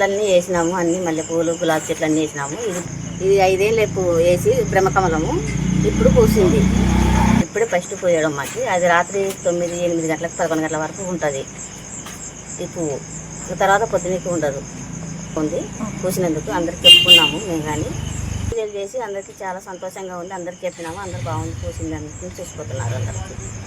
చెట్లన్నీ వేసినాము, అన్ని మల్లెపూలు గులాబీ చెట్లన్నీ వేసినాము. ఇది 5 ఏళ్ళు వేసి బ్రహ్మకమలము ఇప్పుడు పూసింది. ఇప్పుడే ఫస్ట్ పోయడం మాకు. అది రాత్రి 9, 8 గంటలకు 11 గంటల వరకు ఉంటుంది ఈ పువ్వు. తర్వాత పొద్దునకి ఉండదు. ఉంది పూసినందుకు అందరికి చెప్పుకున్నాము మేము. కానీ పూజలు చేసి అందరికీ చాలా సంతోషంగా ఉంది. అందరికి చెప్పినాము, అందరు బాగుంది పూసింది అని చూసిపోతున్నారు అందరికి.